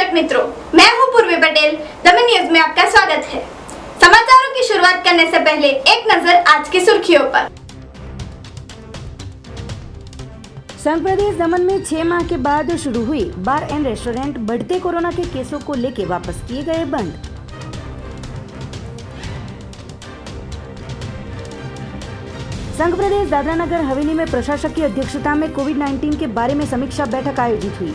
दर्शक मित्रों, मैं हूं पूर्वी पटेल। दमन न्यूज में आपका स्वागत है। समाचारों की शुरुआत करने से पहले एक नजर आज की सुर्खियों पर। संघ प्रदेश दमन में 6 माह के बाद शुरू हुई बार एंड रेस्टोरेंट बढ़ते कोरोना के केसों को लेकर वापस किए गए बंद। संघ प्रदेश दादरा नगर हवेली में प्रशासक की अध्यक्षता में कोविड-19 के बारे में समीक्षा बैठक आयोजित हुई।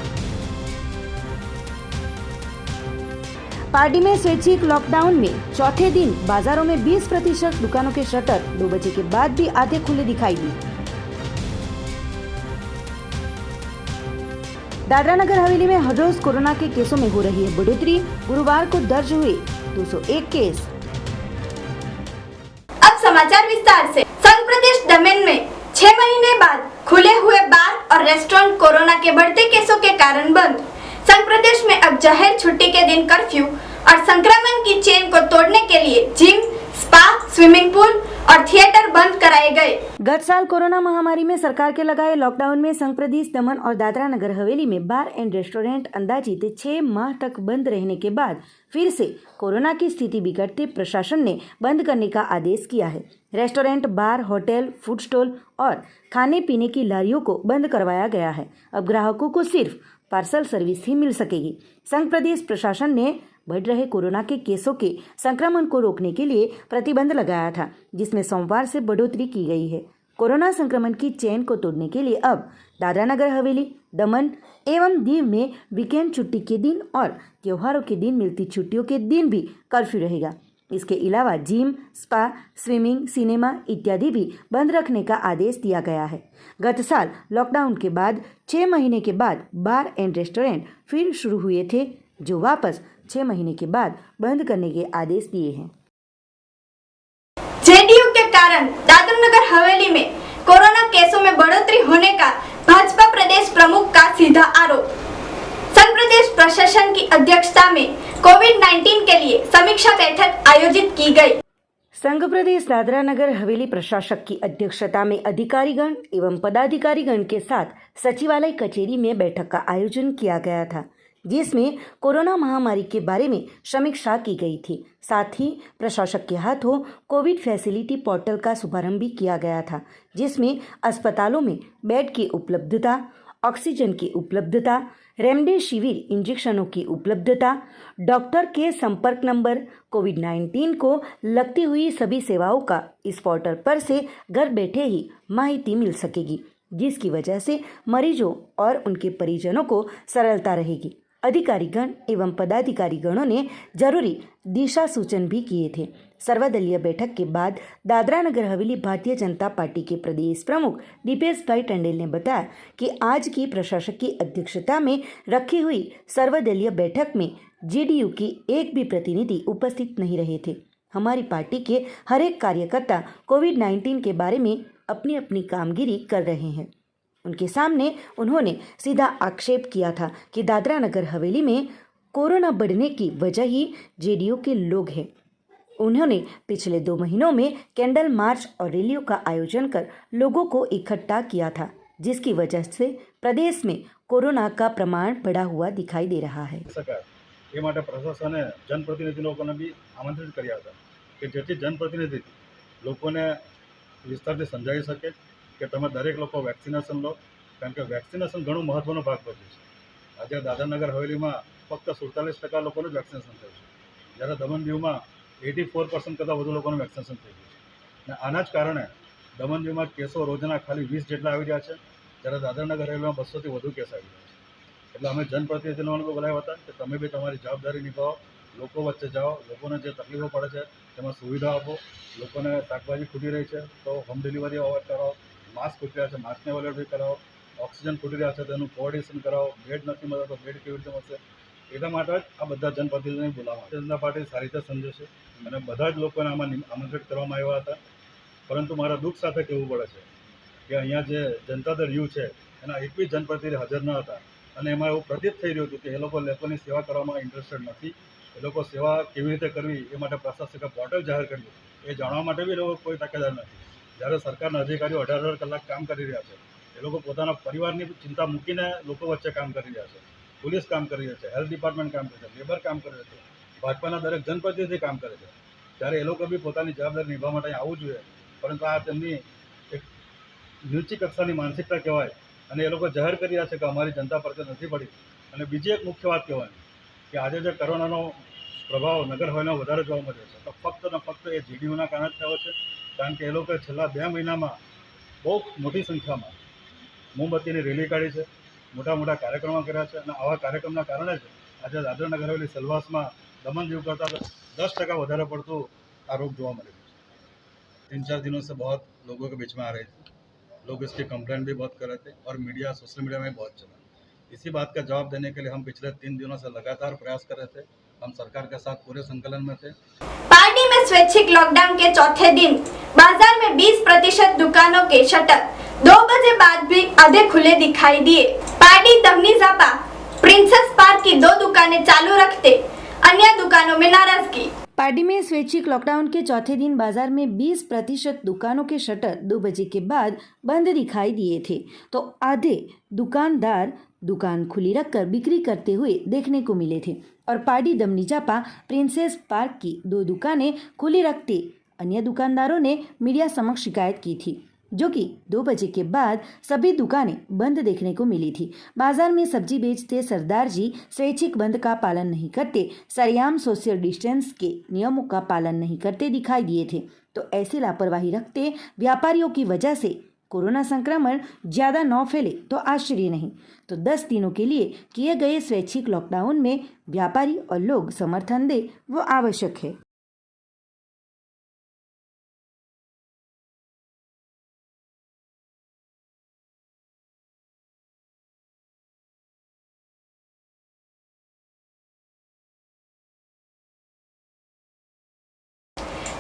पार्टी में स्वैच्छिक लॉकडाउन में चौथे दिन बाजारों में 20% दुकानों के शटर 2 बजे के बाद भी आधे खुले दिखाई दी। दादरा नगर हवेली में हर रोज कोरोना के केसों में हो रही है बढ़ोतरी। गुरुवार को दर्ज हुए 201 केस। अब समाचार विस्तार से। संघ प्रदेश दमन में 6 महीने बाद खुले हुए बार और रेस्टोरेंट कोरोना के बढ़ते केसों के कारण बंद। संघ प्रदेश में अब जाहिर छुट्टी के दिन कर्फ्यू और संक्रमण की चेन को तोड़ने के लिए जिम, स्पा, स्विमिंग पूल और थिएटर बंद कराए गए। गत साल कोरोना महामारी में सरकार के लगाए लॉकडाउन में संघ प्रदेश दमन और दादरा नगर हवेली में बार एंड रेस्टोरेंट अंदाजित 6 माह तक बंद रहने के बाद फिर से कोरोना की स्थिति बिगड़ते प्रशासन ने बंद करने का आदेश किया है। रेस्टोरेंट, बार, होटल, फूड स्टॉल और खाने पीने की लारियों को बंद करवाया गया है। अब ग्राहकों को सिर्फ पार्सल सर्विस ही मिल सकेगी। संघ प्रदेश प्रशासन ने बढ़ रहे कोरोना के केसों के संक्रमण को रोकने के लिए प्रतिबंध लगाया था, जिसमें सोमवार से बढ़ोतरी की गई है। कोरोना संक्रमण की चेन को तोड़ने के लिए अब दादरा नगर हवेली, दमन एवं दीव में वीकेंड छुट्टी के दिन और त्योहारों के दिन मिलती छुट्टियों के दिन भी कर्फ्यू रहेगा। इसके अलावा जिम, स्पा, स्विमिंग, सिनेमा इत्यादि भी बंद रखने का आदेश दिया गया है। गत साल लॉकडाउन के बाद 6 महीने के बाद बार एंड रेस्टोरेंट फिर शुरू हुए थे, जो वापस 6 महीने के बाद बंद करने के आदेश दिए हैं। जेडीयू के कारण दादरा नगर हवेली में कोरोना केसों में बढ़ोतरी होने का भाजपा प्रदेश प्रमुख का सीधा आरोप। संघ प्रदेश प्रशासन की अध्यक्षता में कोविड-19 के लिए समीक्षा बैठक आयोजित की गई। संघ प्रदेश दादरा नगर हवेली प्रशासक की अध्यक्षता में अधिकारीगण एवं पदाधिकारीगण के साथ सचिवालय कचेरी में बैठक का आयोजन किया गया था, जिसमें कोरोना महामारी के बारे में समीक्षा की गई थी। साथ ही प्रशासक के हाथों कोविड फैसिलिटी पोर्टल का शुभारंभ भी किया गया था, जिसमें अस्पतालों में बेड की उपलब्धता, ऑक्सीजन की उपलब्धता, रेमडेसिविर इंजेक्शनों की उपलब्धता, डॉक्टर के संपर्क नंबर, कोविड-19 को लगती हुई सभी सेवाओं का इस पोर्टल पर से घर बैठे ही माहिती मिल सकेगी, जिसकी वजह से मरीजों और उनके परिजनों को सरलता रहेगी। अधिकारीगण एवं पदाधिकारीगणों ने जरूरी दिशा सूचन भी किए थे। सर्वदलीय बैठक के बाद दादरा नगर हवेली भारतीय जनता पार्टी के प्रदेश प्रमुख दीपेश भाई टंडेल ने बताया कि आज की प्रशासक की अध्यक्षता में रखी हुई सर्वदलीय बैठक में जेडीयू की एक भी प्रतिनिधि उपस्थित नहीं रहे थे। हमारी पार्टी के हर एक कार्यकर्ता कोविड-19 के बारे में अपनी अपनी कामगिरी कर रहे हैं। उनके सामने उन्होंने सीधा आक्षेप किया था कि दादरा नगर हवेली में कोरोना बढ़ने की वजह ही जेडीयू के लोग हैं। उन्होंने पिछले 2 महीनों में कैंडल मार्च और रैलियों का आयोजन कर लोगों को इकट्ठा किया था, जिसकी वजह से प्रदेश में कोरोना का प्रमाण बढ़ा हुआ दिखाई दे रहा है। ये માટે પ્રશાસને जनप्रतिनिधि लोगों ने भी आमंत्रित કર્યા હતા કે જેથી जनप्रतिनिधि લોકોને વિસ્તારથી સમજાવી શકે કે તમે દરેક લોકો વેક્સિનેશન લો, કારણ કે વેક્સિનેશન ઘણો મહત્વનો ભાગ ભજવે છે। આજે દાદરાનગર હવેલીમાં ફક્ત 47% લોકોનું જ વેક્સિનેશન થયું છે, જ્યારે દમણ દીવમાં 84% કરતાં વધુ લોકોનું વેક્સિનેશન થઈ ગયું છે। અને આના જ કારણે દમણ દીવમાં કેસો રોજના ખાલી 20 જેટલા આવી રહ્યા છે, જ્યારે દાદરાનગર હવેલીમાં 200થી વધુ કેસ આવી રહ્યા છે। એટલે અમે जनप्रतिनिधिओं बोलाव्या હતા કે તમે બી તમારી જવાબદારી નિભાવો, લોકો વચ્ચે જાઓ, લોકોને જે તકલીફો પડે છે તેમાં સુવિધા આપો। લોકોને શાકભાજી ખૂટી રહી છે તો હોમ ડિલિવરી અવોઇડ કરાવો, માસ્ક ખૂટી રહ્યા છે માસ્કને અવોઇડ કરાવો, ઓક્સિજન ખૂટી રહ્યા છે તેનું કોઓર્ડિનેશન કરાવો, બેડ નથી મળતા તો બેડ કેવી રીતે મળશે, એટલા માટે જ આ બધા जनप्रतिनिधिઓને બોલાવવા। ભારતીય જનતા પાર્ટી સારી રીતે સમજે છે અને બધા જ લોકોને આમાં આમંત્રિત કરવામાં આવ્યા હતા। પરંતુ મારા દુઃખ સાથે કહેવું પડે છે કે અહીંયા જે જનતા દળ યુ છે એના એક બી जनप्रतिनिधि હાજર ન હતા અને એમાં એવું પ્રતીત થઈ રહ્યું હતું કે એ લોકોની સેવા કરવામાં ઇન્ટરેસ્ટેડ નથી। એ લોકો સેવા કેવી રીતે કરવી એ માટે પ્રશાસકે પોર્ટલ જાહેર કર્યું એ જાણવા માટે બી લોકો કોઈ તકેદાર નથી। જ્યારે સરકારના અધિકારીઓ 18 કલાક કામ કરી રહ્યા છે, એ લોકો પોતાના પરિવારની ચિંતા મૂકીને લોકો વચ્ચે કામ કરી રહ્યા છે। પોલીસ કામ કરી રહી છે, હેલ્થ ડિપાર્ટમેન્ટ કામ કરે છે, લેબર કામ કરે છે, ભાજપાના દરેક જનપ્રતિનિધિ કામ કરે છે, ત્યારે એ લોકો બી પોતાની જવાબદારી નિભાવવા માટે આવવું જોઈએ. પરંતુ આ તેમની એક નીચી કક્ષાની માનસિકતા કહેવાય અને એ લોકો જાહેર કરી રહ્યા છે કે અમારી જનતા પર નથી પડી. અને બીજી એક મુખ્ય વાત કહેવાની કે આજે જે કોરોનાનો પ્રભાવ નગર હવેલીમાં વધારે જોવા મળ્યો છે તો ફક્ત ને ફક્ત એ જીડીયુના કારણે જ થયો છે. કારણ કે એ લોકોએ છેલ્લા 2 મહિનામાં બહુ મોટી સંખ્યામાં મોમબત્તીની રેલી કાઢી છે, મોટા મોટા કાર્યક્રમો કર્યા છે અને આવા કાર્યક્રમના કારણે જ આજે દાદરા નગર હવેલી સેલવાસમાં દમણ દીવ કરતાં 10% વધારે પડતું આ रोग જોવા મળે છે. 3-4 दिनों से बहुत लोगों के बीच में आ रहे थे, लोग इसकी कंप्लेंट भी बहुत कर रहे थे और मीडिया सोशल मीडिया में बहुत चला. इसी बात का जवाब देने के लिए हम पिछले 3 दिनों से लगातार प्रयास कर रहे थे. हम सरकार के साथ पूरे संकलन में थे. पार्टी में स्वैच्छिक लॉकडाउन के चौथे दिन बाजार में 20% दुकानों के शटर 2 बजे बाद भी आधे खुले दिखाई दिए. पार्टी दमनी जापा प्रिंसेस पार्क की 2 दुकानें चालू रखते अन्य दुकानों में नाराजगी. पार्टी में स्वैच्छिक लॉकडाउन के चौथे दिन बाजार में 20% दुकानों के शटर 2 बजे के बाद बंद दिखाई दिए थे तो आधे दुकानदार दुकान खुली रखकर बिक्री करते हुए देखने को मिले थे और पार्टी दमनी जापा प्रिंसेस पार्क की 2 दुकानें खुली रखते अन्य दुकानदारों ने मीडिया समक्ष शिकायत की थी जो कि 2 बजे के बाद सभी दुकानें बंद देखने को मिली थी. बाजार में सब्जी बेचते सरदार जी स्वैच्छिक बंद का पालन नहीं करते, सरेआम सोशल डिस्टेंस के नियमों का पालन नहीं करते दिखाई दिए थे. तो ऐसी लापरवाही रखते व्यापारियों की वजह से कोरोना संक्रमण ज़्यादा न फैले तो आश्चर्य नहीं. तो 10 दिनों के लिए किए गए स्वैच्छिक लॉकडाउन में व्यापारी और लोग समर्थन दे वो आवश्यक है.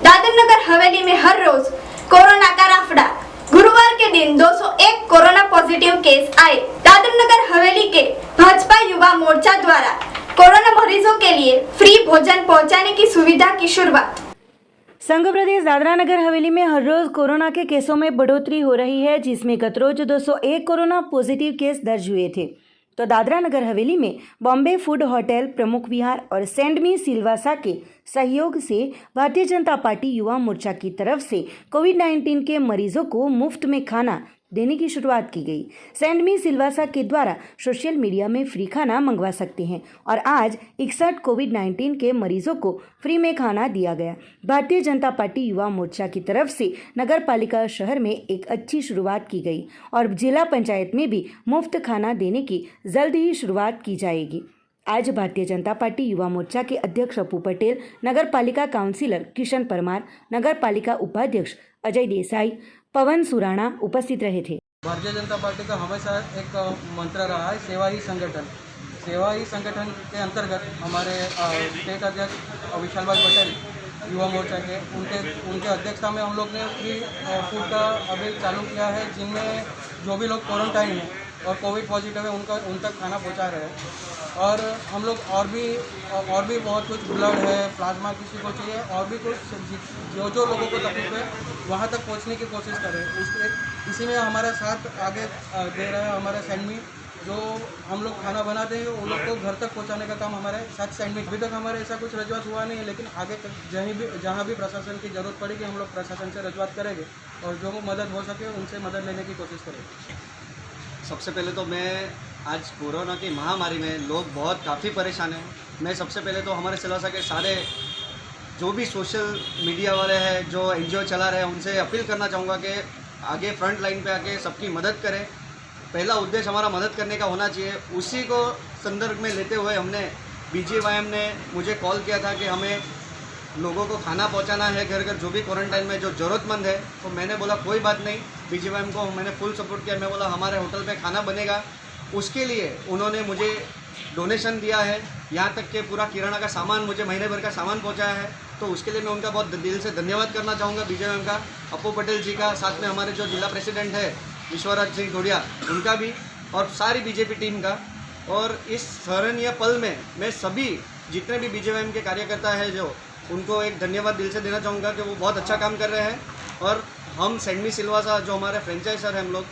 दादर नगर हवेली में हर रोज कोरोना का राफड़ा. गुरुवार के दिन 201 कोरोना पॉजिटिव केस आए. दादर नगर हवेली के भाजपा युवा मोर्चा द्वारा कोरोना मरीजों के लिए फ्री भोजन पहुंचाने की सुविधा की शुरुआत. संघ प्रदेश दादरा नगर हवेली में हर रोज कोरोना के केसों में बढ़ोतरी हो रही है जिसमें गत रोज 201 कोरोना पॉजिटिव केस दर्ज हुए थे. तो दादरा नगर हवेली में बॉम्बे फूड होटल, प्रमुख विहार और सेंट मी सिलवासा के सहयोग से भारतीय जनता पार्टी युवा मोर्चा की तरफ से कोविड-19 के मरीजों को मुफ्त में खाना देने की शुरुआत की गई. सेंट मी सिलवासा के द्वारा सोशल मीडिया में फ्री खाना मंगवा सकते हैं और आज 61 कोविड-19 के मरीजों को फ्री में खाना दिया गया. भारतीय जनता पार्टी युवा मोर्चा की तरफ से नगर पालिका शहर में एक अच्छी शुरुआत की गई और जिला पंचायत में भी मुफ्त खाना देने की जल्द ही शुरुआत की जाएगी. आज भारतीय जनता पार्टी युवा मोर्चा के अध्यक्ष अपू पटेल, नगर पालिका काउंसिलर किशन परमार, नगर पालिका उपाध्यक्ष अजय देसाई, पवन सुराणा उपस्थित रहे थे. भारतीय जनता पार्टी का हमेशा एक मंत्र रहा है सेवा ही संगठन. सेवा ही संगठन के अंतर्गत हमारे स्टेट अध्यक्ष विशाल भाई पटेल युवा मोर्चा के उनके अध्यक्षता में हम लोग ने फ्री फूड का अभी चालू किया है जिनमें जो भी लोग क्वारंटाइन हैं और कोविड पॉजिटिव है उन तक खाना पहुंचा रहे हैं. और हम लोग और भी बहुत कुछ ब्लड है, प्लाज्मा किसी को चाहिए और भी कुछ जो लोगों को तकलीफ है वहाँ तक पहुँचने की कोशिश कर रहे हैं. इसी में हमारा साथ आगे दे रहा है हमारा सेंट मी जो हम लोग खाना बनाते हैं उन लोग को घर तक पहुँचाने का काम हमारे साथ सेंट मी. अभी तक हमारे ऐसा कुछ रजूआत हुआ नहीं है लेकिन आगे जहाँ भी प्रशासन की ज़रूरत पड़ेगी हम लोग प्रशासन से रजूआत करेंगे और जो मदद हो सके उनसे मदद लेने की कोशिश करेंगे. सबसे पहले तो मैं आज कोरोना की महामारी में लोग बहुत काफ़ी परेशान हैं. मैं सबसे पहले तो हमारे सिलवासा के सारे जो भी सोशल मीडिया वाले हैं जो एनजीओ चला रहे हैं उनसे अपील करना चाहूँगा कि आगे फ्रंट लाइन पे आके सबकी मदद करें. पहला उद्देश्य हमारा मदद करने का होना चाहिए. उसी को संदर्भ में लेते हुए हमने BJYM ने मुझे कॉल किया था कि हमें लोगों को खाना पहुंचाना है घर घर जो भी क्वारंटाइन में जो ज़रूरतमंद है. तो मैंने बोला कोई बात नहीं, BJYM को मैंने फुल सपोर्ट किया. मैं बोला हमारे होटल में खाना बनेगा. उसके लिए उन्होंने मुझे डोनेशन दिया है, यहाँ तक कि पूरा किराना का सामान मुझे महीने भर का सामान पहुँचाया है. तो उसके लिए मैं उनका बहुत दिल से धन्यवाद करना चाहूँगा BJYM का, अपू पटेल जी का, साथ में हमारे जो जिला प्रेसिडेंट है ईश्वराज सिंह धोड़िया उनका भी और सारी बीजेपी टीम का. और इस सराहनीय पल में मैं सभी जितने भी BJYM के कार्यकर्ता हैं जो उनको एक धन्यवाद दिल से देना चाहूँगा कि वो बहुत अच्छा काम कर रहे हैं. और हम सेंट मी सिलवासा जो हमारे फ्रेंचाइजर हैं हम लोग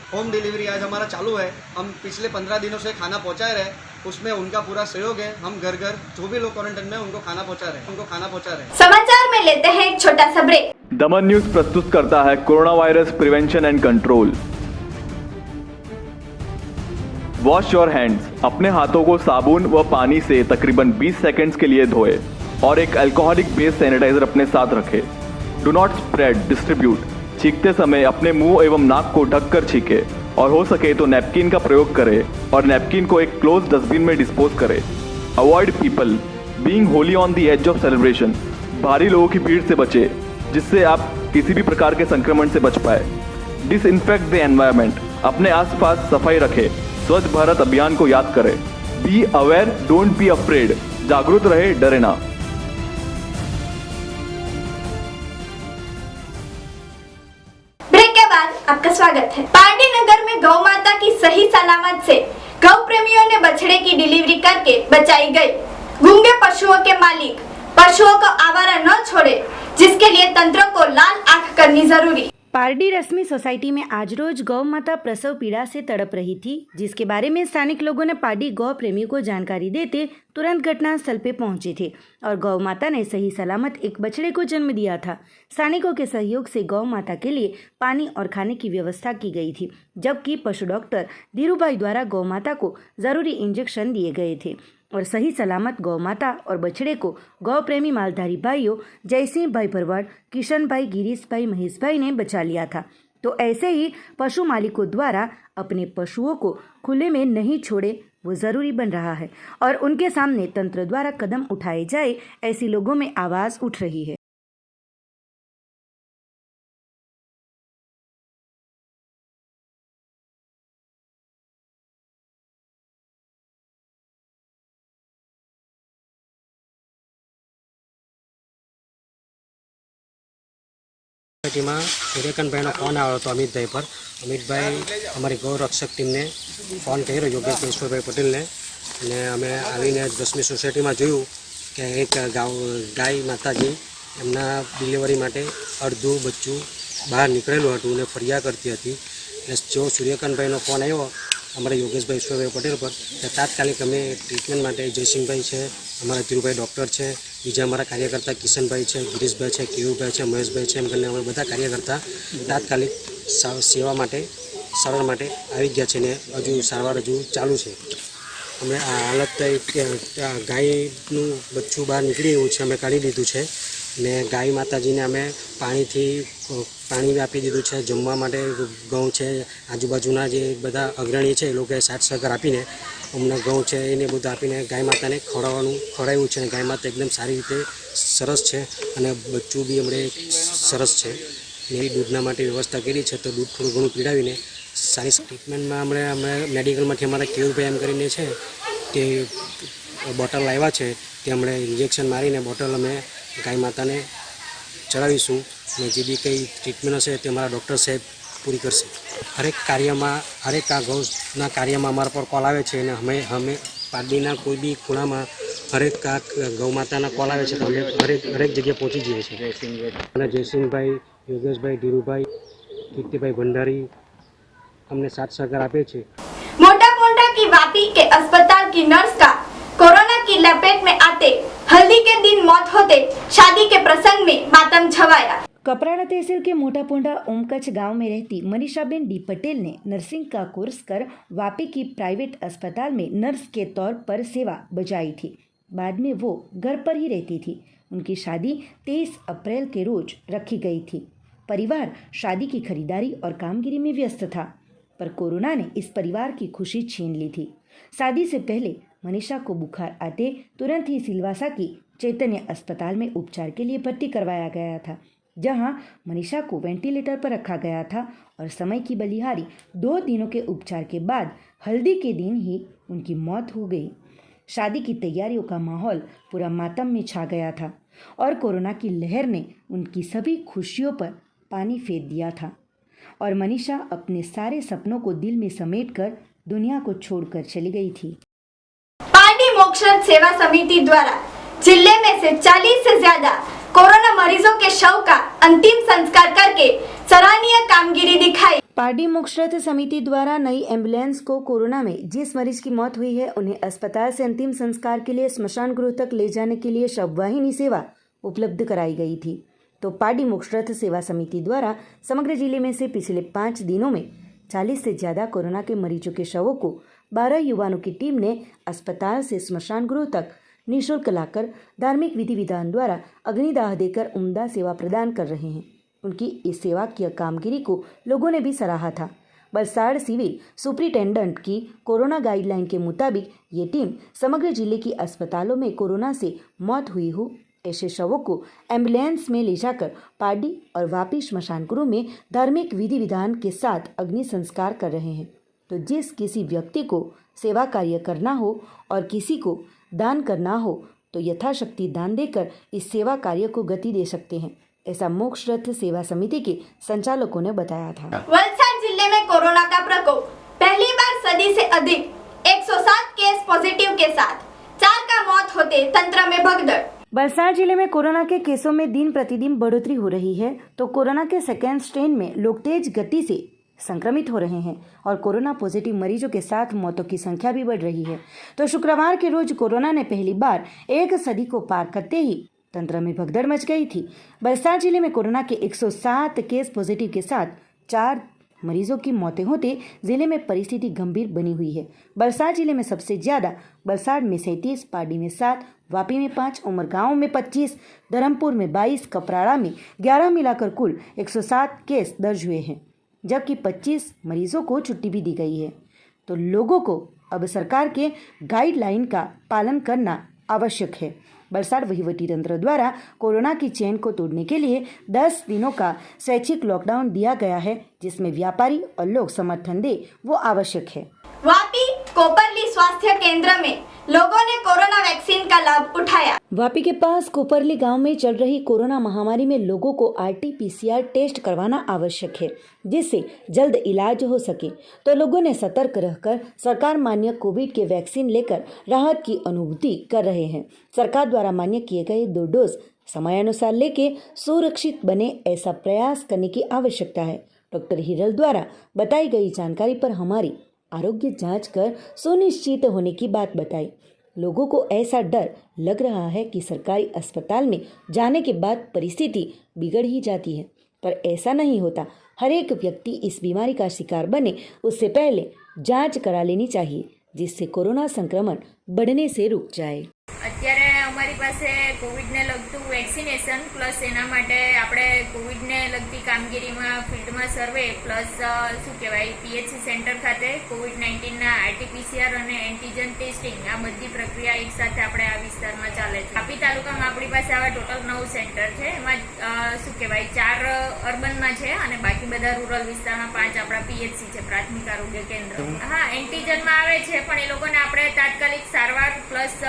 होम डिलीवरी आज हमारा चालू है। हम पिछले 15 दिनों से खाना पहुंचा रहे हैं, उसमें उनका पूरा सहयोग है। हम घर घर जो भी लोग क्वारंटाइन में उनको खाना पहुंचा रहे हैं। समाचार में लेते हैं एक छोटा सा ब्रेक। दमन न्यूज प्रस्तुत करता है corona virus prevention and control. Wash your hands. अपने हाथों को साबुन व पानी से तकरीबन 20 सेकंड्स के लिए धोए और एक अल्कोहलिक बेस्ड सैनिटाइजर अपने साथ रखें। Do not spread distribute. छींकते समय अपने मुंह एवं नाक को ढककर छींके और हो सके तो नैपकिन का प्रयोग करें और नैपकिन को एक क्लोज डस्टबिन में डिस्पोज करें। Avoid people being Holi on the edge of celebration. भारी लोगों की भीड़ से बचे जिससे आप किसी भी प्रकार के संक्रमण से बच पाए। Disinfect the environment. अपने आसपास सफाई रखें। स्वच्छ भारत अभियान को याद करें। Be aware, don't be afraid. जागरूक रहे, डरे ना। आपका स्वागत है। पार्टी नगर में गौ माता की सही सलामत से गौ प्रेमियों ने बछड़े की डिलीवरी करके बचाई गई। गूंगे पशुओं के मालिक पशुओं को आवारा न छोड़े, जिसके लिए तंत्र को लाल आंख करनी जरूरी। पारडी रश्मि सोसाइटी में आज रोज गौ माता प्रसव पीड़ा से तड़प रही थी, जिसके बारे में स्थानिक लोगों ने पारडी गौ प्रेमियों को जानकारी देते तुरंत घटनास्थल पे पहुंचे थे और गौ माता ने सही सलामत एक बछड़े को जन्म दिया था। स्थानिकों के सहयोग से गौ माता के लिए पानी और खाने की व्यवस्था की गई थी, जबकि पशु डॉक्टर धीरूभाई द्वारा गौ माता को जरूरी इंजेक्शन दिए गए थे और सही सलामत गौ माता और बछड़े को गौ प्रेमी मालधारी भाइयों जयसिंह भाई भरवाड़, किशन भाई, गिरीश भाई, महेश भाई ने बचा लिया था। तो ऐसे ही पशु मालिकों द्वारा अपने पशुओं को खुले में नहीं छोड़े वो ज़रूरी बन रहा है और उनके सामने तंत्र द्वारा कदम उठाए जाए, ऐसी लोगों में आवाज़ उठ रही है। માં સૂર્યકાંતભાઈનો ફોન આવ્યો હતો અમિતભાઈ અમારી ગૌરક્ષક ટીમને ફોન કર્યો યોગેશભાઈ ઈશ્વરભાઈ પટેલને અને અમે આવીને રશ્મિ સોસાયટીમાં જોયું કે એક ગાય માતાજી એમના ડિલિવરી માટે અડધું બચ્ચું બહાર નીકળેલું હતું અને ફરિયાદ કરતી હતી। એટલે જો સૂર્યકાંતભાઈનો ફોન આવ્યો અમારા યોગેશભાઈ ઈશ્વરભાઈ પટેલ પર તો તાત્કાલિક અમે ટ્રીટમેન્ટ માટે જયસિંહભાઈ છે, અમારા ધીરુભાઈ ડૉક્ટર છે, બીજા અમારા કાર્યકર્તા કિશનભાઈ છે, ગિરીશભાઈ છે, કેયુભાઈ છે, મહેશભાઈ છે, એમ કરીને અમે બધા કાર્યકર્તા તાત્કાલિક સેવા માટે સારવાર માટે આવી ગયા છે ને હજુ સારવાર હજુ ચાલુ છે। અમે આ હાલત ગાયનું બચ્ચું બહાર નીકળી એવું છે, અમે કાઢી દીધું છે ને ગાય માતાજીને અમે પાણી આપી દીધું છે, જમવા માટે ઘઉં છે, આજુબાજુના જે બધા અગ્રણી છે એ લોકોએ સાથ સહકાર આપીને અમને ઘઉં છે એને બધું આપીને ગાય માતાને ખવડાવ્યું છે અને ગાય માતા એકદમ સારી રીતે સરસ છે અને બચ્ચું બી હમણે સરસ છે ને એ દૂધના માટે વ્યવસ્થા કરી છે। તો દૂધ થોડું ઘણું પીડાવીને સારી ટ્રીટમેન્ટમાં અમે મેડિકલમાંથી અમારા કેયુભાઈ એમ કરીને છે તે બોટલ લાવ્યા છે, તે હમણે ઇન્જેક્શન મારીને બોટલ અમે ગાય માતાને ચડાવીશું ને જે બી કંઈ ટ્રીટમેન્ટ હશે તે અમારા ડૉક્ટર સાહેબ પૂરી કરશે। હરેક આ ગૌના કાર્યમાં અમારા પર કોલ આવે છે અને અમે પારડીના કોઈ બી ખૂણામાં હરેક આ ગૌ માતાના કોલ આવે છે તો અમે હરેક જગ્યાએ પહોંચી જઈએ છીએ। અને જયસિંહભાઈ, યોગેશભાઈ, ધીરુભાઈ, કીર્તિભાઈ ભંડારી અમને સાથ સહકાર આપે છે। मोटा पोंडा की वापी के अस्पताल की नर्स का कोरोना की लपेट में आते हल्दी के दिन मौत होते शादी के प्रसंग में मातम छवाया। कपराड़ा तहसील के मोटापोंडा ओमकच्छ गांव में रहती मनीषाबेन डी पटेल ने नर्सिंग का कोर्स कर वापी की प्राइवेट अस्पताल में नर्स के तौर पर सेवा बजाई थी। बाद में वो घर पर ही रहती थी। उनकी शादी 23 अप्रैल के रोज रखी गई थी। परिवार शादी की खरीदारी और कामगिरी में व्यस्त था, पर कोरोना ने इस परिवार की खुशी छीन ली थी। शादी से पहले मनीषा को बुखार आते तुरंत ही सिलवासा की चैतन्य अस्पताल में उपचार के लिए भर्ती करवाया गया था, जहां मनीषा को वेंटिलेटर पर रखा गया था और समय की बलिहारी 2 दिनों के उपचार के बाद हल्दी के दिन ही उनकी मौत हो गई। शादी की तैयारियों का माहौल पूरा मातम में छा गया था और कोरोना की लहर ने उनकी सभी खुशियों पर पानी फेर दिया था और मनीषा अपने सारे सपनों को दिल में समेटकर दुनिया को छोड़कर चली गई थी। पार्टी मोक्षद सेवा समिति द्वारा जिले में से 40 से ज्यादा कोरोना मरीजों के शव का अंतिम संस्कार करके सराहनीय कामगिरी दिखाई। पार्टी मुक्तश्रथ समिति द्वारा नई एम्बुलेंस को कोरोना में जिस मरीज की मौत हुई है उन्हें अस्पताल से अंतिम संस्कार के लिए स्मशान गृह तक ले जाने के लिए शववाहिनी सेवा उपलब्ध कराई गई थी। तो पार्टी मुक्तश्रथ सेवा समिति द्वारा समग्र जिले में से पिछले 5 दिनों में 40 से ज़्यादा कोरोना के मरीजों के शवों को 12 युवाओं की टीम ने अस्पताल से स्मशान गृह तक निःशुल्क लाकर धार्मिक विधि विधान द्वारा अग्निदाह देकर उम्दा सेवा प्रदान कर रहे हैं। उनकी इस सेवा की कामगिरी को लोगों ने भी सराहा था। बलसाड़ सिविल सुपरिटेंडेंट की कोरोना गाइडलाइन के मुताबिक ये टीम समग्र जिले की अस्पतालों में कोरोना से मौत हुई हो ऐसे शवों को एम्बुलेंस में ले जाकर पार्टी और वापी स्मशान गृह में धार्मिक विधि विधान के साथ अग्नि संस्कार कर रहे हैं। तो जिस किसी व्यक्ति को सेवा कार्य करना हो और किसी को दान करना हो तो यथाशक्ति दान देकर इस सेवा कार्य को गति दे सकते हैं, ऐसा मुक्तश्रथ सेवा समिति के संचालकों ने बताया था। वलसाड जिले में कोरोना का प्रकोप पहली बार सदी से अधिक 107 केस पॉजिटिव के साथ 4 का मौत होते तंत्र में भगदड़। वलसाड़ जिले में कोरोना के केसों में दिन प्रतिदिन बढ़ोतरी हो रही है तो कोरोना के सेकेंड स्ट्रेन में लोग तेज गति से संक्रमित हो रहे हैं और कोरोना पॉजिटिव मरीजों के साथ मौतों की संख्या भी बढ़ रही है। तो शुक्रवार के रोज कोरोना ने पहली बार 1 सदी को पार करते ही तंत्र में भगदड़ मच गई थी। वलसाड़ जिले में कोरोना के 107 केस पॉजिटिव के साथ 4 मरीजों की मौतें होते जिले में परिस्थिति गंभीर बनी हुई है। वलसाड़ जिले में सबसे ज्यादा वलसाड़ में 37, पाडी में 7, वापी में 5, उमरगांव में 25, धर्मपुर में 22, कपराड़ा में 11 मिलाकर कुल 107 केस दर्ज हुए हैं, जबकि 25 मरीजों को छुट्टी भी दी गई है। तो लोगों को अब सरकार के गाइडलाइन का पालन करना आवश्यक है। वलसाड़ वहीवटी तंत्र द्वारा कोरोना की चेन को तोड़ने के लिए 10 दिनों का स्वैच्छिक लॉकडाउन दिया गया है, जिसमें व्यापारी और लोग समर्थन दे वो आवश्यक है। वापी कोपरली स्वास्थ्य केंद्र में लोगों ने कोरोना वैक्सीन का लाभ उठाया। वापी के पास कोपरली गांव में चल रही कोरोना महामारी में लोगों को RT-PCR टेस्ट करवाना आवश्यक है, जिससे जल्द इलाज हो सके। तो लोगों ने सतर्क रहकर सरकार मान्य कोविड के वैक्सीन लेकर राहत की अनुभूति कर रहे हैं। सरकार द्वारा मान्य किए गए 2 डोज समयानुसार लेके सुरक्षित बने, ऐसा प्रयास करने की आवश्यकता है। डॉक्टर हिरल द्वारा बताई गई जानकारी पर हमारी आरोग्य जांच कर सुनिश्चित होने की बात बताई। लोगों को ऐसा डर लग रहा है कि सरकारी अस्पताल में जाने के बाद परिस्थिति बिगड़ ही जाती है, पर ऐसा नहीं होता। हर एक व्यक्ति इस बीमारी का शिकार बने उससे पहले जांच करा लेनी चाहिए, जिससे कोरोना संक्रमण बढ़ने से रुक जाए। અત્યારે અમારી પાસે કોવિડને લગતું વેક્સિનેશન પ્લસ એના માટે આપણે કોવિડને લગતી કામગીરીમાં ફિલ્ડમાં સર્વે પ્લસ શું કહેવાય PHC સેન્ટર ખાતે COVID-19ના RT-PCR અને એન્ટીજન ટેસ્ટિંગ આ બધી પ્રક્રિયા એકસાથે આપણે આ વિસ્તારમાં ચાલે છે। વાપી તાલુકામાં આપણી પાસે આવા ટોટલ 9 સેન્ટર છે, એમાં શું કહેવાય 4 અર્બનમાં છે અને બાકી બધા રૂરલ વિસ્તારમાં 5 આપણા PHC છે, પ્રાથમિક આરોગ્ય કેન્દ્ર। હા, એન્ટીજનમાં આવે છે પણ એ લોકોને આપણે તાત્કાલિક સારવાર પ્લસ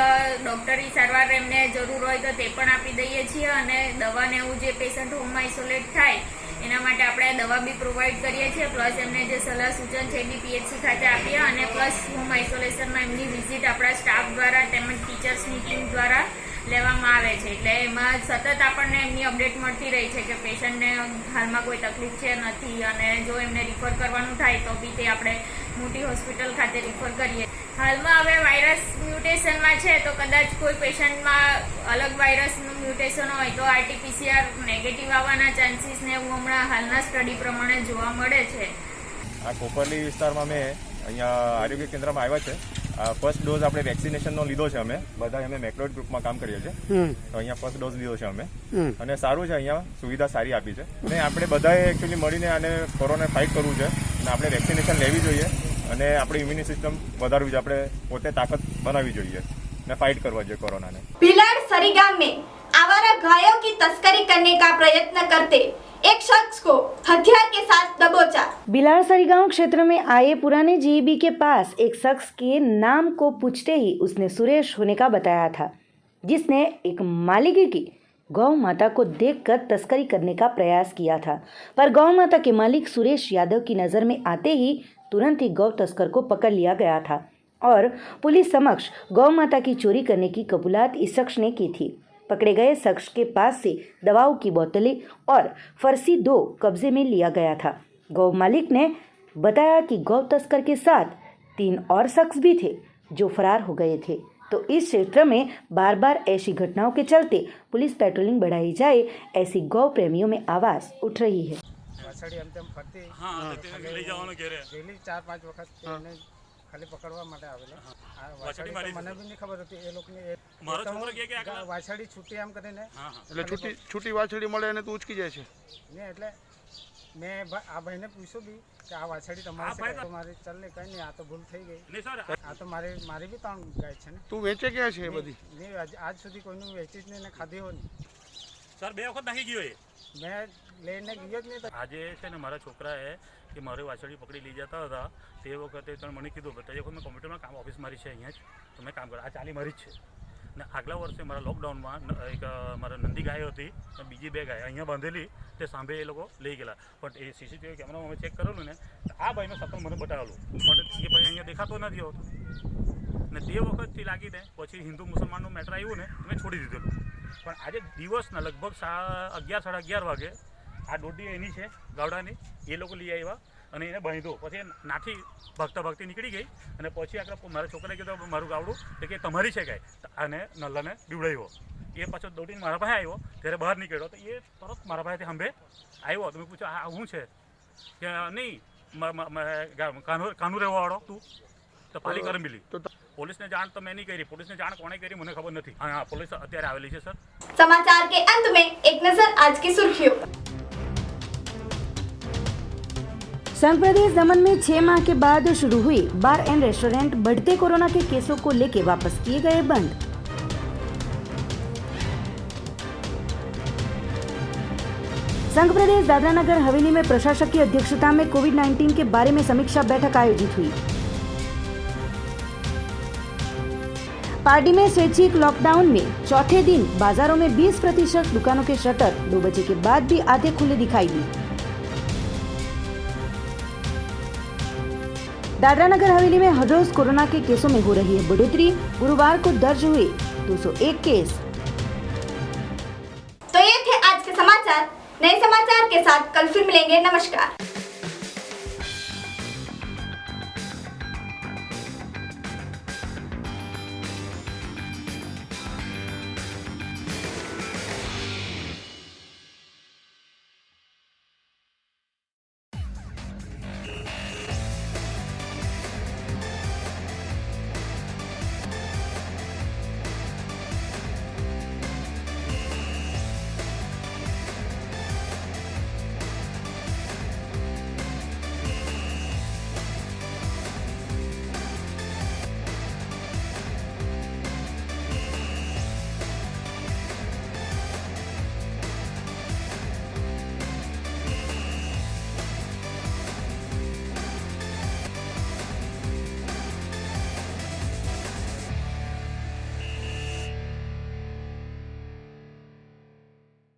ડોક્ટરી સારવાર એમને જરૂર હોય તો તે પણ આપી દઈએ છીએ અને દવા ને એવું જે પેશન્ટ હોમમાં આઇસોલેટ થાય એના માટે આપણે દવા બી પ્રોવાઈડ કરીએ છીએ, પ્લસ એમને જે સલાહ સૂચન છે એ બી PHC ખાતે આપીએ અને પ્લસ હોમ આઇસોલેશનમાં એમની વિઝિટ આપણા સ્ટાફ દ્વારા તેમજ ટીચર્સની ટીમ દ્વારા લેવામાં આવે છે। એટલે એમાં સતત આપણને એમની અપડેટ મળતી રહી છે કે પેશન્ટને હાલમાં કોઈ તકલીફ છે નથી અને જો એમને રિફર કરવાનું થાય તો બી તે આપણે મોટી હોસ્પિટલ ખાતે રિફર કરીએ। હાલમાં હવે વાયરસ મ્યુટેશનમાં છે તો કદાચ કોઈ પેશન્ટમાં અલગ વાયરસનું મ્યુટેશન હોય તો RT-PCR નેગેટિવ આવવાના ચાન્સીસ ને એવું હમણાં હાલના સ્ટડી પ્રમાણે જોવા મળે છે। આ કોપરલી વિસ્તારમાં મેં અહીંયા આરોગ્ય કેન્દ્રમાં આવ્યા છે। ફર્સ્ટ ડોઝ આપણે વેક્સિનેશનનો લીધો છે। અમે બધા અમે મેક્રોડ ગ્રુપમાં કામ કરીએ છીએ, તો અહીંયા ફર્સ્ટ ડોઝ લીધો છે અમે અને સારું છે। અહીંયા સુવિધા સારી આપી છે અને આપણે બધાએ એકચ્યુઅલી મળીને આને કોરોના ફાઇટ કરવું છે અને આપણે વેક્સિનેશન લેવી જોઈએ અને આપણી ઇમ્યુનિટી સિસ્ટમ વધારવી જોઈએ, આપણે પોતે તાકાત બનાવવી જોઈએ અને फाइट करवा જોઈએ कोरोना ने। भिलाड़ सरीगाम में आवारा गायों की तस्करी करने का प्रयत्न करते एक शख्स को हथियार के साथ दबोचा। भिलाड़ सरीगांव क्षेत्र में आए पुराने GEB के पास एक शख्स के नाम को पूछते ही उसने सुरेश होने का बताया था, जिसने एक मालिक की गौ माता को देखकर तस्करी करने का प्रयास किया था, पर गौ माता के मालिक सुरेश यादव की नज़र में आते ही तुरंत ही गौ तस्कर को पकड़ लिया गया था और पुलिस समक्ष गौ माता की चोरी करने की कबूलात इस शख्स ने की थी। पकड़े गए शख्स के पास से दवाओं की बोतलें और फर्सी 2 कब्जे में लिया गया था। गौ मालिक ने बताया कि गौ तस्कर के साथ 3 और शख्स भी थे जो फरार हो गए थे। तो इस क्षेत्र में बार बार ऐसी घटनाओं के चलते पुलिस पेट्रोलिंग बढ़ाई जाए, ऐसी गौ प्रेमियों में आवाज उठ रही है। डेली 4-5 વખત એને ખાલી પકડવા માટે આવેલા વાછડી મને બી નહીં ખબર હતી એ લોકોને વાછડી છૂટી એમ કરીને એટલે છૂટી વાછડી મળે અને તું ઉચકી જાય છે ને એટલે મેં આ ભાઈને પૂછ્યું બી કે આ વાછડી તમારી છે તો મારી ચાલ ને કઈ નહીં આ તો ભૂલ થઈ ગઈ આ તો મારી બી 3 ગાય છે ને તું વેચે ક્યાં છે બધી નહીં આજ સુધી કોઈનું વેચી જ નહીં ને ખાધી હોય નહીં સર 2 વખત નાખી ગયો એ મેં લઈને ગયો જ નહીં તો આજે છે ને મારા છોકરાએ કે મારે વાછડી પકડી લઈ જતા હતા તે વખતે તમે મને કીધું કે તે વખત મેં કોમ્પ્યુટરમાં કામ ઓફિસ મારી છે અહીંયા જ તો મેં કામ કર્યું આ ચાલી મારી જ છે ને આગલા વર્ષે મારા લોકડાઉનમાં એક મારા નંદી ગાય હતી અને બીજી 2 ગાય અહીંયા બાંધેલી તે સાંભે એ લોકો લઈ ગયેલા પણ એ સીસીટીવી કેમેરામાં અમે ચેક કરેલું ને તો આ ભાઈને સપન મને બતાવેલું પણ એ ભાઈ અહીંયા દેખાતો નથી હોતો ને તે વખતથી લાગીને પછી હિન્દુ મુસલમાનનું મેટર આવ્યું ને મેં છોડી દીધેલું પણ આજે દિવસના લગભગ 11-11:30 વાગે આ દોડી એની છે ગાવડાની એ લોકો લઈ આવ્યા અને એને બાંધ્યો પછી નાથી ભાગતી નીકળી ગઈ અને પછી આગળ મારા છોકરાએ કીધું મારું ગાવડું તો કે તમારી છે ગાય અને નલ્લાને બીવડાવ્યો એ પાછો દોડીને મારા પાસે આવ્યો ત્યારે બહાર નીકળ્યો તો એ તરત મારા પાસેથી સાંભે આવ્યો તો મેં પૂછ્યું આ શું છે કે નહીં કાનૂ રહેવાવાળો તું તો પાલી કરી મિલી તો પોલીસને જાણ તો મેં નહીં કરી, પોલીસને જાણ કોણે કરી મને ખબર નથી। હા પોલીસ અત્યારે આવેલી છે સર। समाचार के अंत में एक नजर आज की सुर्खियों पर। संघ प्रदेश दमन में 6 माह के बाद शुरू हुए बार एंड रेस्टोरेंट बढ़ते कोरोना के केसों को लेकर वापस किए गए बंद। संघ प्रदेश दादरा नगर हवेली में प्रशासक की अध्यक्षता में कोविड-19 के बारे में समीक्षा बैठक आयोजित हुई। पार्टी में स्वैच्छिक लॉकडाउन में चौथे दिन बाजारों में 20% दुकानों के शटर 2 बजे के बाद भी आधे खुले दिखाई दी। दादरा नगर हवेली में हर रोज कोरोना के केसों में हो रही है बढ़ोतरी। गुरुवार को दर्ज हुए 201 केस। तो ये थे आज के समाचार। नए समाचार के साथ कल फिर मिलेंगे। नमस्कार।